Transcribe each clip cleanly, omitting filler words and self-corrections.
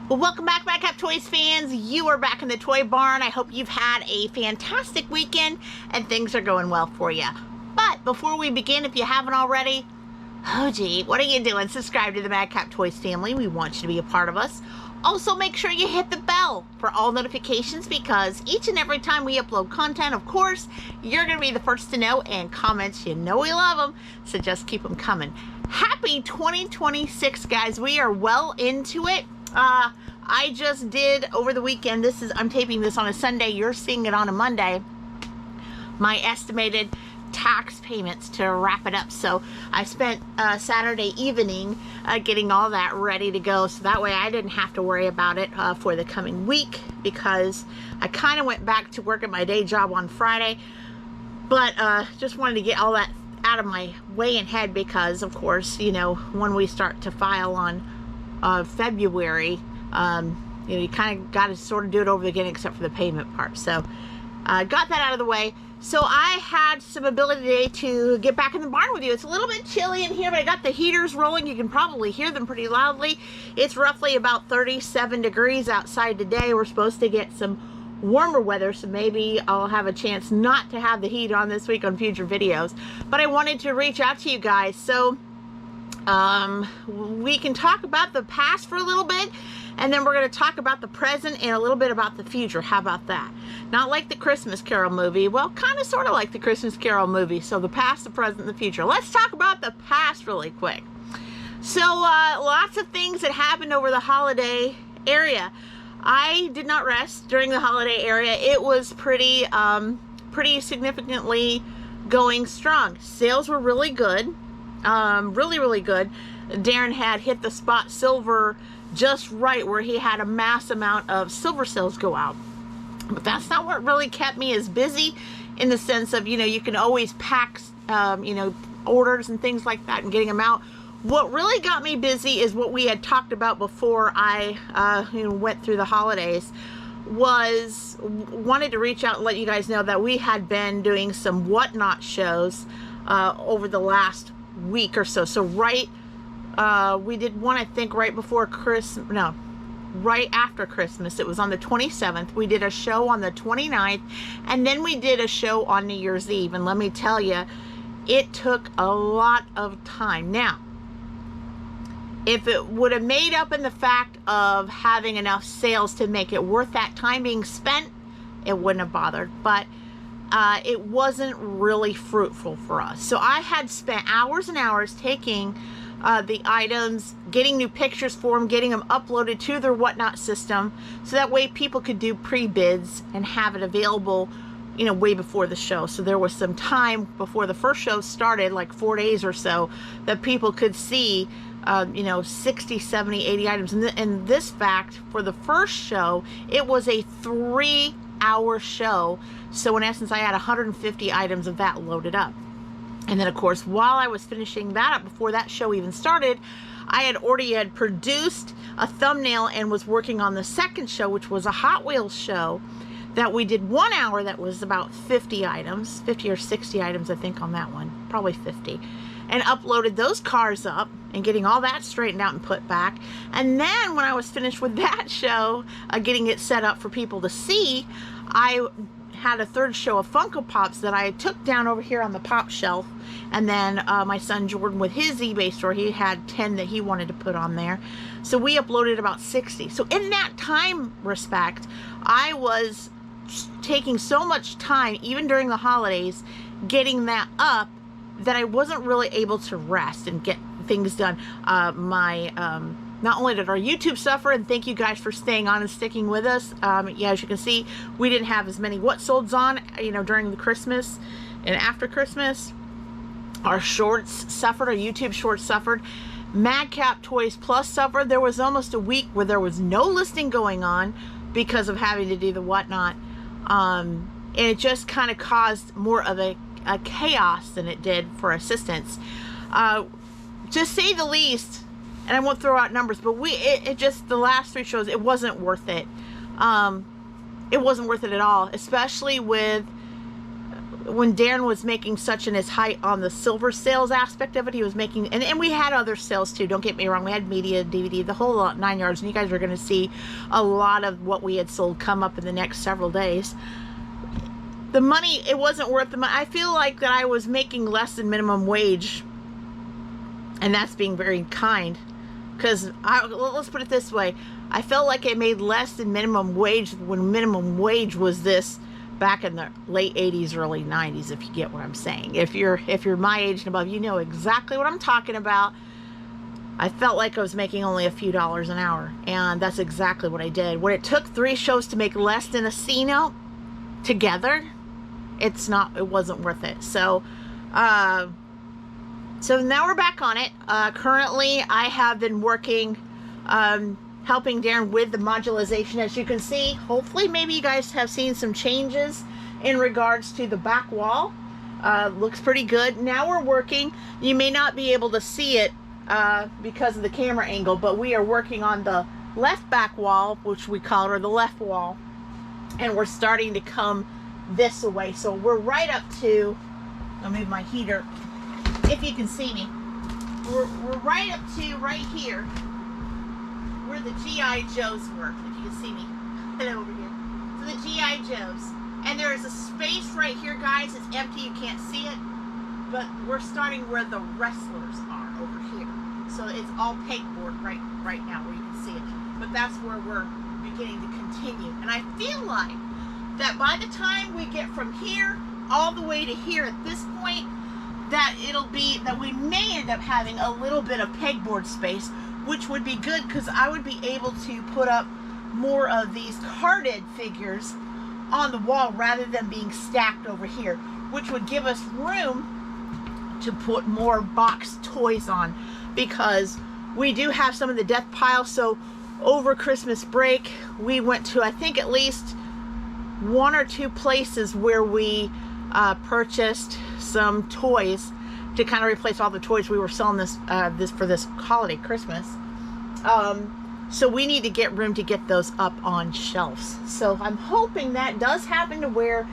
Well, welcome back, Madcap Toys fans. You are back in the toy barn. I hope you've had a fantastic weekend and things are going well for you. But before we begin, if you haven't already, oh gee, what are you doing? Subscribe to the Madcap Toys family. We want you to be a part of us. Also, make sure you hit the bell for all notifications because each and every time we upload content, of course, you're going to be the first to know, and comments, you know we love them, so just keep them coming. Happy 2026, guys. We are well into it. I just did over the weekend, I'm taping this on a Sunday, you're seeing it on a Monday, my estimated tax payments to wrap it up. So I spent Saturday evening getting all that ready to go, so that way I didn't have to worry about it for the coming week, because I kind of went back to work at my day job on Friday, but just wanted to get all that out of my way and head, because of course, you know, when we start to file on February, you know, you kind of got to sort of do it over again except for the payment part. So got that out of the way. So I had some ability today to get back in the barn with you. It's a little bit chilly in here, but I got the heaters rolling. You can probably hear them pretty loudly. It's roughly about 37 degrees outside today. We're supposed to get some warmer weather, so maybe I'll have a chance not to have the heat on this week on future videos. But I wanted to reach out to you guys. So we can talk about the past for a little bit, and then we're going to talk about the present and a little bit about the future. How about that? Not like the Christmas Carol movie. Well, kind of sort of like the Christmas Carol movie. So the past, the present, and the future. Let's talk about the past really quick. So lots of things that happened over the holiday area. I did not rest during the holiday area. It was pretty significantly going strong. Sales were really good. Really good. Darren had hit the spot silver just right, where he had a mass amount of silver sales go out. But that's not what really kept me as busy, in the sense of, you know, you can always pack, you know, orders and things like that and getting them out. What really got me busy is what we had talked about before I you know, went through the holidays. Wanted to reach out and let you guys know that we had been doing some whatnot shows over the last week or so. So we did one, I think, right before Christmas. No, right after Christmas. It was on the 27th. We did a show on the 29th, and then we did a show on New Year's Eve. And let me tell you, it took a lot of time. Now, if it would have made up in the fact of having enough sales to make it worth that time being spent, it wouldn't have bothered. But it wasn't really fruitful for us. So I had spent hours and hours taking the items, getting new pictures for them, getting them uploaded to their whatnot system, so that way people could do pre-bids and have it available, you know, way before the show. So there was some time before the first show started, like 4 days or so, that people could see you know, 60, 70, 80 items. And this fact, for the first show, it was a 3-hour show. So in essence, I had 150 items of that loaded up. And then, of course, while I was finishing that up, before that show even started, I had already produced a thumbnail and was working on the second show, which was a Hot Wheels show that we did 1 hour. That was about 50 items, 50 or 60 items, I think, on that one, probably 50. And uploaded those cars up and getting all that straightened out and put back. And then when I was finished with that show, getting it set up for people to see, I had a third show of Funko Pops that I took down over here on the pop shelf. And then my son Jordan, with his eBay store, he had 10 that he wanted to put on there. So we uploaded about 60. So in that time respect, I was taking so much time, even during the holidays, getting that up, that I wasn't really able to rest and get things done. Not only did our YouTube suffer, and thank you guys for staying on and sticking with us. Yeah, as you can see, we didn't have as many what solds on, you know, during the Christmas and after Christmas. Our shorts suffered, our YouTube shorts suffered. Madcap Toys Plus suffered. There was almost a week where there was no listing going on because of having to do the whatnot. And it just kind of caused more of a chaos than it did for assistance. To say the least, and I won't throw out numbers, but it just, the last 3 shows, it wasn't worth it. It wasn't worth it at all, especially with when Darren was making such an his height on the silver sales aspect of it, he was making, and we had other sales too, don't get me wrong, we had media, DVD, the whole 9 yards, and you guys are going to see a lot of what we had sold come up in the next several days. The money, it wasn't worth the money. I feel like that I was making less than minimum wage, and that's being very kind, because let's put it this way, I felt like I made less than minimum wage when minimum wage was this back in the late 80s, early 90s, if you get what I'm saying. If you're my age and above, you know exactly what I'm talking about. I felt like I was making only a few dollars an hour, and that's exactly what I did. When it took 3 shows to make less than a C note together, it wasn't worth it. So now we're back on it. Currently I have been working helping Darren with the modularization. As you can see, hopefully maybe you guys have seen some changes in regards to the back wall. Looks pretty good. Now we're working, you may not be able to see it because of the camera angle, but we are working on the left back wall, which we call it, or the left wall, and we're starting to come this way. So we're right up to, I'll move my heater if you can see me, we're right up to right here where the G.I. Joes were, if you can see me. Hello over here. So the G.I. Joes. And there is a space right here, guys. It's empty. You can't see it. But we're starting where the wrestlers are over here. So it's all pegboard right now where you can see it. But that's where we're beginning to continue. And I feel like that by the time we get from here all the way to here at this point, that it'll be that we may end up having a little bit of pegboard space, which would be good because I would be able to put up more of these carded figures on the wall rather than being stacked over here, which would give us room to put more box toys on, because we do have some of the death piles. So over Christmas break, we went to, I think, at least 1 or 2 places where we purchased some toys to kind of replace all the toys we were selling this for this holiday Christmas. So we need to get room to get those up on shelves. So I'm hoping that does happen, to where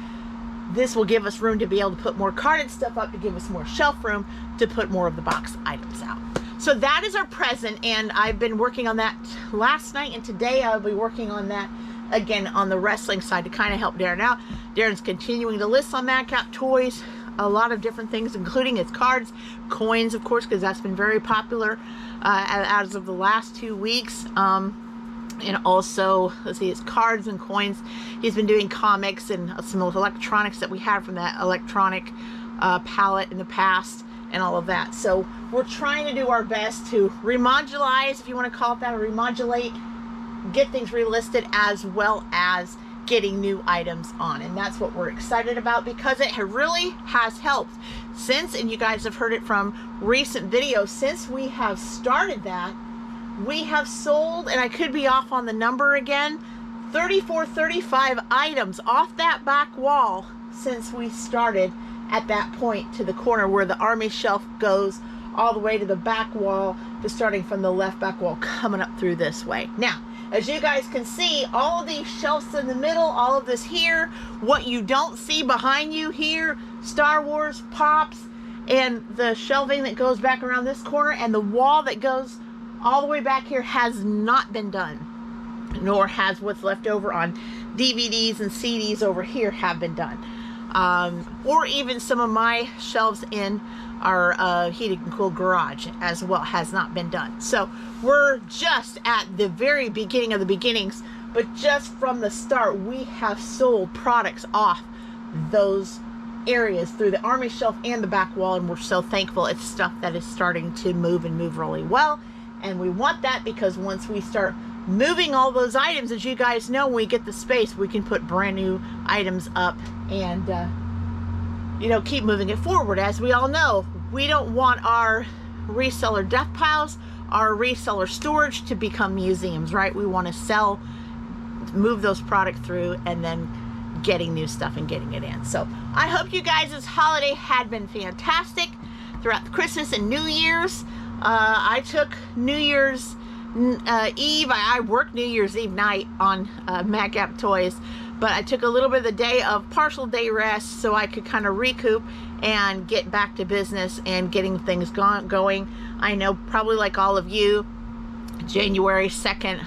this will give us room to be able to put more carded stuff up, to give us more shelf room to put more of the box items out. So that is our present, and I've been working on that last night, and today I'll be working on that again on the wrestling side to kind of help Darren out. Darren's continuing to list on Madcap Toys a lot of different things, including his cards, coins, of course, because that's been very popular as of the last 2 weeks. And also, let's see, his cards and coins. He's been doing comics and some electronics that we had from that electronic palette in the past, and all of that. So we're trying to do our best to remodulize, if you want to call it that, or remodulate, get things relisted, as well as getting new items on. And that's what we're excited about, because it really has helped since, and you guys have heard it from recent videos, since we have started that, we have sold, and I could be off on the number again, 34, 35 items off that back wall since we started at that point to the corner where the army shelf goes all the way to the back wall, to starting from the left back wall coming up through this way. Now, as you guys can see, all of these shelves in the middle, all of this here, what you don't see behind you here, Star Wars, Pops, and the shelving that goes back around this corner, and the wall that goes all the way back here has not been done, nor has what's left over on DVDs and CDs over here have been done. Or even some of my shelves in our heated and cooled garage as well has not been done. So we're just at the very beginning of the beginnings, but just from the start, we have sold products off those areas through the army shelf and the back wall, and we're so thankful. It's stuff that is starting to move and move really well, and we want that, because once we start moving all those items, as you guys know, when we get the space, we can put brand new items up and you know, keep moving it forward. As we all know, we don't want our reseller death piles, our reseller storage, to become museums, right? We want to sell, move those products through, and then getting new stuff and getting it in. So I hope you guys' this holiday had been fantastic throughout Christmas and New Year's. I took New Year's Eve, I worked New Year's Eve night on Madcap Toys, but I took a little bit of the day of partial day rest so I could kind of recoup and get back to business and getting things going. I know, probably like all of you, January 2nd,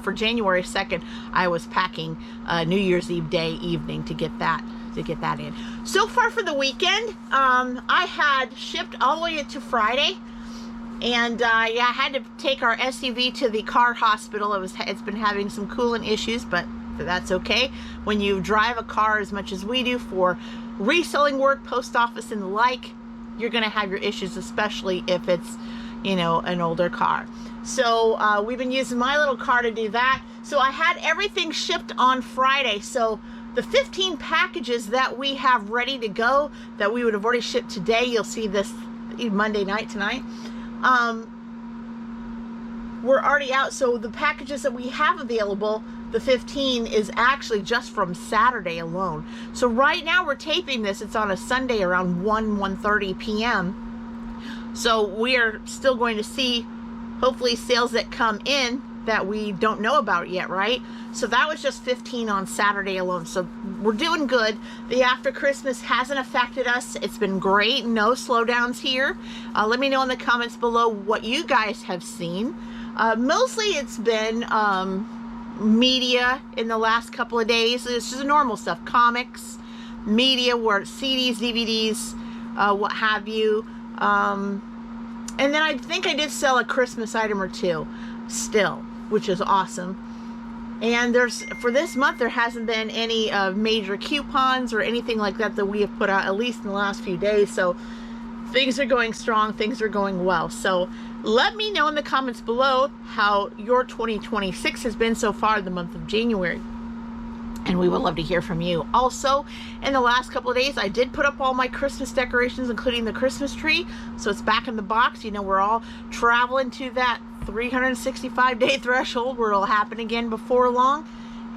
for January 2nd, I was packing New Year's Eve day evening to get that in. So far for the weekend, I had shipped all the way to Friday, and yeah, I had to take our SUV to the car hospital. It's been having some coolant issues, but that's okay. When you drive a car as much as we do for reselling work, post office and the like, you're gonna have your issues, especially if it's, you know, an older car. So we've been using my little car to do that. So I had everything shipped on Friday. So the 15 packages that we have ready to go that we would have already shipped today, you'll see this Monday night tonight, we're already out. So the packages that we have available, the 15, is actually just from Saturday alone. So right now we're taping this, it's on a Sunday around 1:30 p.m. So we are still going to see hopefully sales that come in that we don't know about yet, right? So that was just 15 on Saturday alone. So we're doing good. The after Christmas hasn't affected us. It's been great. No slowdowns here. Let me know in the comments below what you guys have seen. Mostly it's been media in the last couple of days. It's just normal stuff. Comics, media, where CDs, DVDs, what have you. And then I think I did sell a Christmas item or two still, which is awesome. And for this month, there hasn't been any major coupons or anything like that that we have put out, at least in the last few days. So things are going strong, things are going well. So let me know in the comments below how your 2026 has been so far, the month of January. And we would love to hear from you. Also, in the last couple of days, I did put up all my Christmas decorations, including the Christmas tree. So it's back in the box. You know, we're all traveling to that 365-day threshold where it'll happen again before long,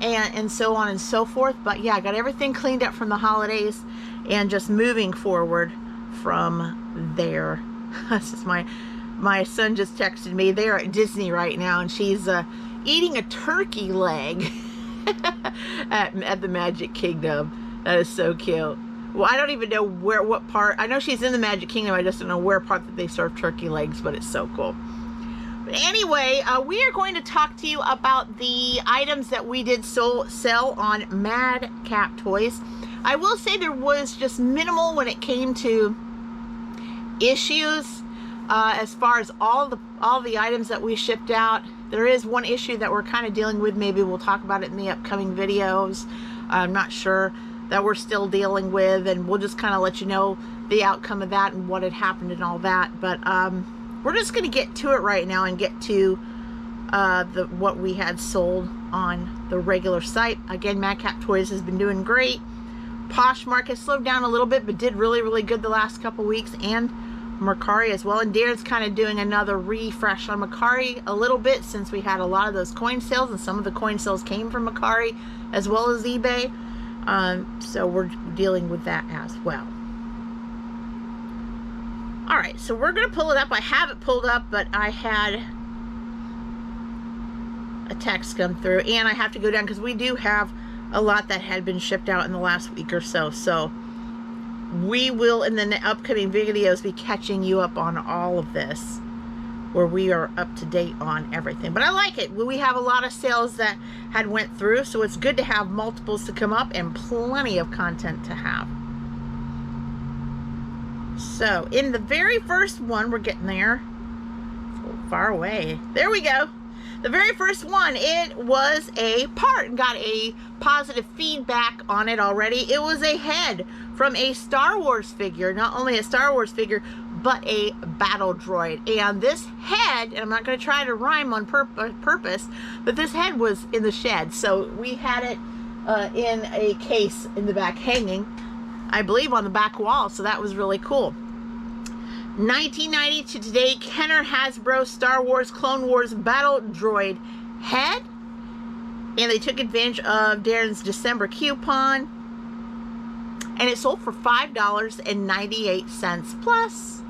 and so on and so forth. But yeah, I got everything cleaned up from the holidays and just moving forward from there. This is my son just texted me. They're at Disney right now, and she's eating a turkey leg at the Magic Kingdom. That is so cute. Well, I don't even know what part. I know she's in the Magic Kingdom. I just don't know where part that they serve turkey legs, but it's so cool. But anyway, we are going to talk to you about the items that we did sell on Madcap Toys. I will say there was just minimal when it came to issues as far as all the items that we shipped out. There is one issue that we're kind of dealing with. Maybe we'll talk about it in the upcoming videos. I'm not sure, that we're still dealing with, and we'll just kind of let you know the outcome of that and what had happened and all that. But we're just going to get to it right now and get to what we had sold on the regular site. Again, Madcap Toys has been doing great. Poshmark has slowed down a little bit, but did really, really good the last couple weeks, and Mercari as well. And Darren's kind of doing another refresh on Mercari a little bit, since we had a lot of those coin sales, and some of the coin sales came from Mercari as well as eBay. So we're dealing with that as well. Alright, so we're going to pull it up. I have it pulled up, but I had a text come through, and I have to go down because we do have a lot that had been shipped out in the last week or so. So we will, in the upcoming videos, be catching you up on all of this, where we are up to date on everything. But I like it. We have a lot of sales that had went through, so it's good to have multiples to come up and plenty of content to have. So in the very first one, we're getting there. It's a little far away. There we go. The very first one, it was a part and got a positive feedback on it already. It was a head from a Star Wars figure. Not only a Star Wars figure, but a battle droid. And this head, and I'm not going to try to rhyme on purpose, but this head was in the shed. So we had it in a case in the back hanging, I believe on the back wall. So that was really cool. 1990 to today, Kenner Hasbro Star Wars Clone Wars Battle Droid head. And they took advantage of Darren's December coupon. And it sold for $5.98 plus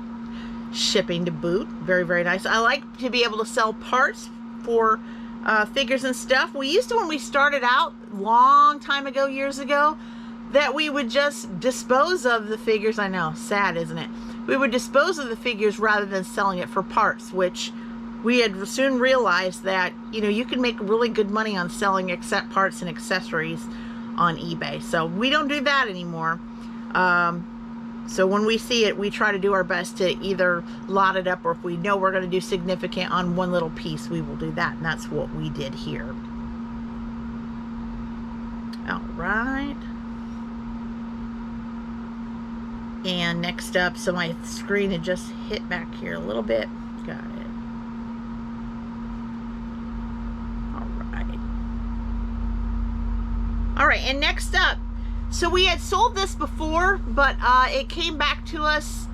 shipping to boot. Very, very nice. I like to be able to sell parts for figures and stuff. We used to, when we started out, long time ago, years ago, that we would just dispose of the figures. I know, sad, isn't it? We would dispose of the figures rather than selling it for parts, which we had soon realized that, you know, you can make really good money on selling parts and accessories on eBay. So we don't do that anymore. So when we see it, we try to do our best to either lot it up, or if we know we're going to do significant on one little piece, we will do that. And that's what we did here. All right. And next up, so my screen had just hit back here a little bit. Got it. All right, and next up, so we had sold this before, but it came back to us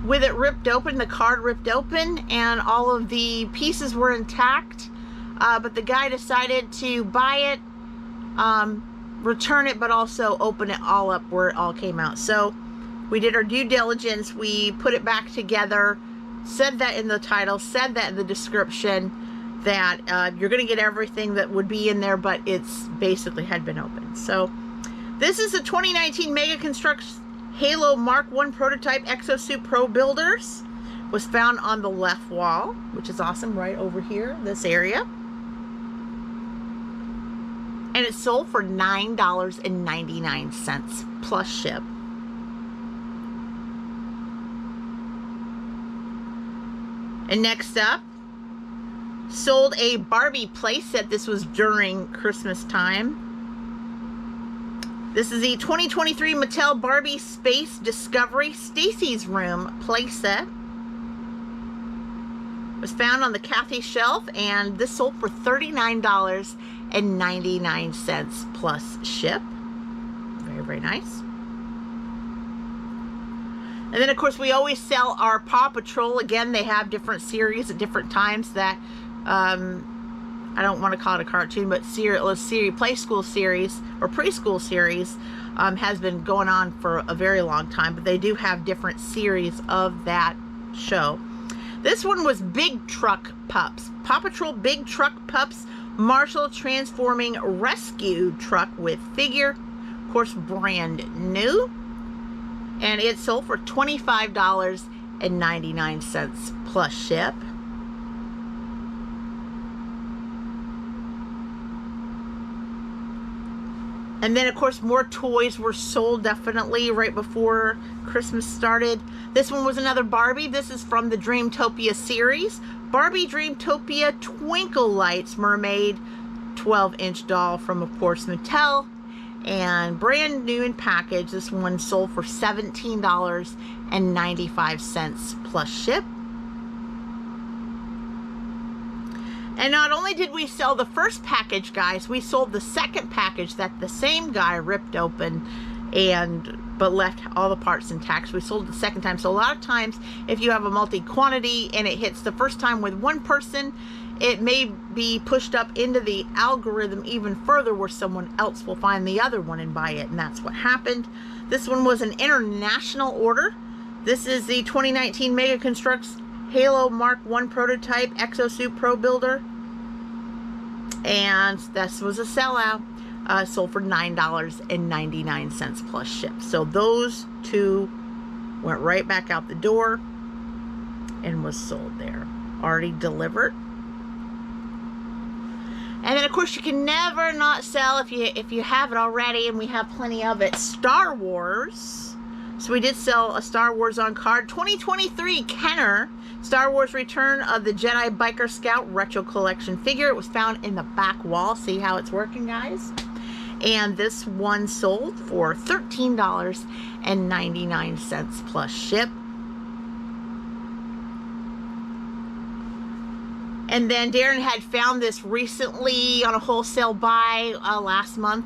with it ripped open, the card ripped open, and all of the pieces were intact. But the guy decided to buy it, return it, but also open it all up where it all came out. So we did our due diligence. We put it back together, said that in the title, said that in the description, that you're going to get everything that would be in there, but it's basically had been opened. So this is a 2019 Mega Construx Halo Mark 1 prototype Exosuit Pro Builders. Was found on the left wall, which is awesome, right over here, this area. And it sold for $9.99 plus ship. And next up, sold a Barbie playset. This was during Christmas time. This is the 2023 Mattel Barbie Space Discovery Stacy's Room playset. Was found on the Kathy shelf, and this sold for $39.99 plus ship. Very, very nice. And then, of course, we always sell our Paw Patrol. Again, they have different series at different times that, I don't want to call it a cartoon, but play school series or preschool series has been going on for a very long time. But they do have different series of that show. This one was Big Truck Pups. Paw Patrol Big Truck Pups Marshall Transforming Rescue Truck with figure. Of course, brand new. And it sold for $25.99 plus ship. And then, of course, more toys were sold definitely right before Christmas started. This one was another Barbie. This is from the Dreamtopia series. Barbie Dreamtopia Twinkle Lights Mermaid 12-inch doll from, of course, Mattel. And brand new in package. This one sold for $17.95 plus ship. And not only did we sell the first package, guys, we sold the second package that the same guy ripped open but left all the parts intact. So we sold it the second time. So a lot of times, if you have a multi-quantity and it hits the first time with one person, it may be pushed up into the algorithm even further where someone else will find the other one and buy it. And that's what happened. This one was an international order. This is the 2019 Mega Construx Halo Mark 1 prototype Exosuit Pro Builder. And this was a sellout. Sold for $9.99 plus ship. So those two went right back out the door and was sold there. Already delivered. And then, of course, you can never not sell, if you have it already, and we have plenty of it, Star Wars. So we did sell a Star Wars on card. 2023 Kenner Star Wars Return of the Jedi Biker Scout Retro Collection figure. It was found in the back wall. See how it's working, guys? And this one sold for $13.99 plus ship. And then Darren had found this recently on a wholesale buy last month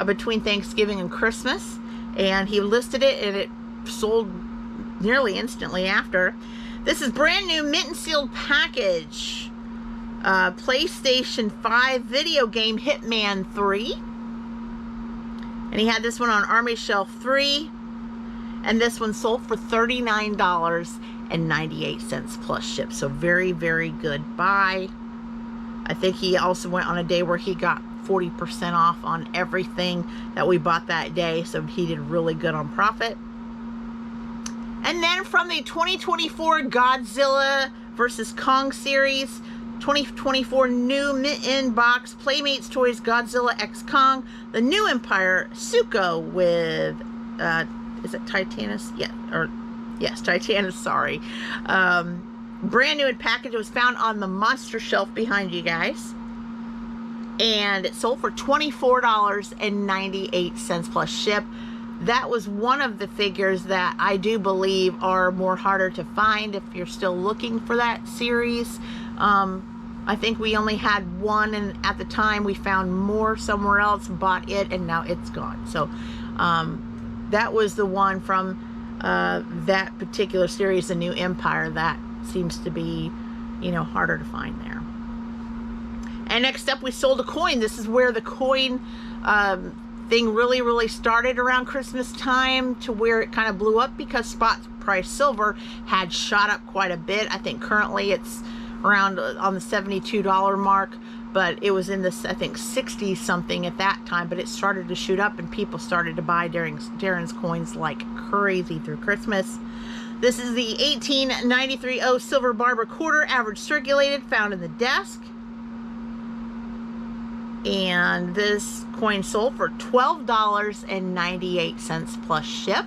between Thanksgiving and Christmas. And he listed it, and it sold nearly instantly after. This is brand new mint and sealed package. PlayStation 5 video game Hitman 3. And he had this one on Army Shelf 3. And this one sold for $39.98 plus ship. So very, very good buy. I think he also went on a day where he got 40% off on everything that we bought that day, so he did really good on profit. And then from the 2024 Godzilla vs. Kong series, 2024 new in-box Playmates Toys Godzilla x Kong, the new Empire Suko with, is it Titanus? Yeah, or yes, Titanus, sorry. Brand new in package. It was found on the monster shelf behind you guys. And it sold for $24.98 plus ship. That was one of the figures that I do believe are more harder to find if you're still looking for that series. I think we only had one, and at the time we found more somewhere else, bought it, and now it's gone. So that was the one from that particular series, the New Empire, that seems to be, you know, harder to find there. And next up, we sold a coin. This is where the coin thing really started around Christmas time, to where it kind of blew up because spot price silver had shot up quite a bit. I think currently it's around on the $72 mark, but it was in this, I think, 60 something at that time, but it started to shoot up and people started to buy Darren's coins like crazy through Christmas. This is the 1893 silver barber quarter, average circulated, found in the desk. And this coin sold for $12.98 plus ship.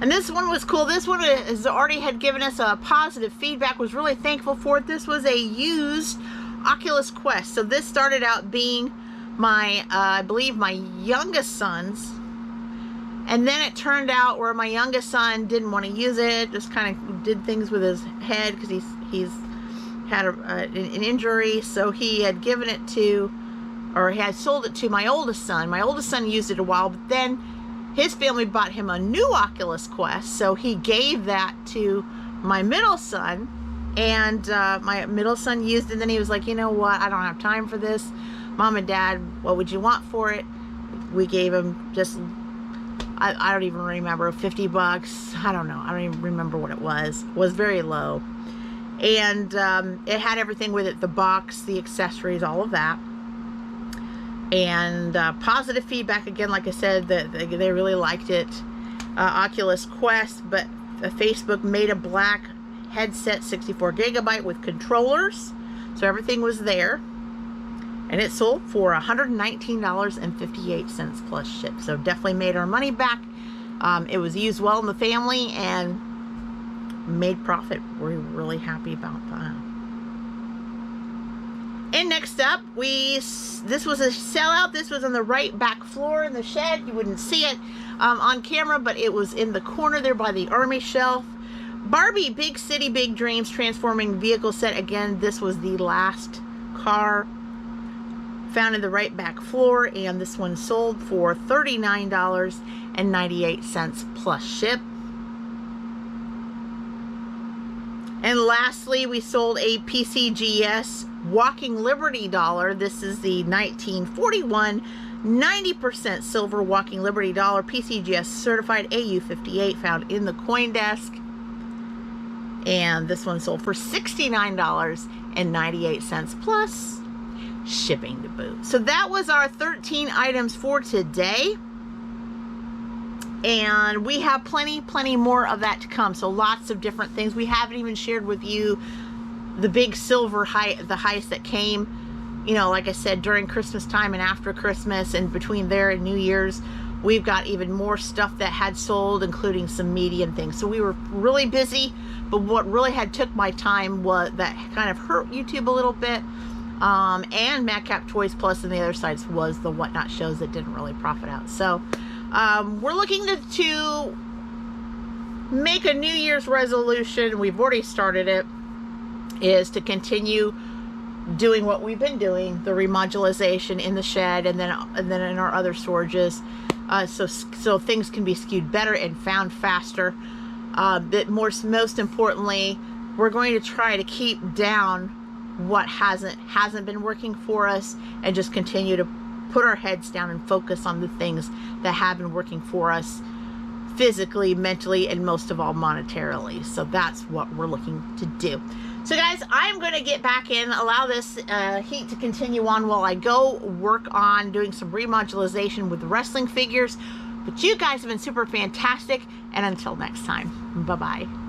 And this one was cool. This one has already had given us a positive feedback. Was really thankful for it. This was a used Oculus Quest. So this started out being my, I believe, my youngest son's. And then it turned out where my youngest son didn't want to use it. Just kind of did things with his head because he's had an injury. So he had given it to, or he had sold it to my oldest son. My oldest son used it a while, but then his family bought him a new Oculus Quest, so he gave that to my middle son, and my middle son used it, and then he was like, you know what, I don't have time for this. Mom and Dad, what would you want for it? We gave him just, I don't even remember, 50 bucks. I don't know. I don't even remember what it was. It was very low. And it had everything with it, the box, the accessories, all of that. And positive feedback again, like I said, that they really liked it. Oculus Quest, but Facebook made a black headset, 64 gigabyte with controllers, so everything was there, and it sold for $119.58 plus ship. So definitely made our money back. It was used well in the family and made profit. We're really happy about that. And next up, this was a sellout. This was on the right back floor in the shed. You wouldn't see it on camera, but it was in the corner there by the army shelf. Barbie Big City Big Dreams transforming vehicle set. Again, this was the last car found in the right back floor, and this one sold for $39.98 plus ship. And lastly, we sold a PCGS Walking Liberty dollar. This is the 1941 90% silver Walking Liberty dollar, PCGS certified AU58, found in the coin desk. And this one sold for $69.98 plus shipping to boot. So that was our 13 items for today. And we have plenty more of that to come. So lots of different things. We haven't even shared with you the big silver the highest that came, you know, like I said, during Christmas time and after Christmas, and between there and New Year's. We've got even more stuff that had sold, including some medium things. So we were really busy, but what really had took my time was that kind of hurt YouTube a little bit. And Madcap Toys Plus and the other sites was the whatnot shows that didn't really profit out. So we're looking to make a New Year's resolution. We've already started it, is to continue doing what we've been doing, the remodularization in the shed and then in our other storages, so things can be skewed better and found faster. But most importantly, we're going to try to keep down what hasn't been working for us, and just continue to put our heads down and focus on the things that have been working for us physically, mentally, and most of all monetarily. So that's what we're looking to do. So guys, I am going to get back in, allow this heat to continue on while I go work on doing some remodularization with the wrestling figures. But you guys have been super fantastic, and until next time, bye-bye.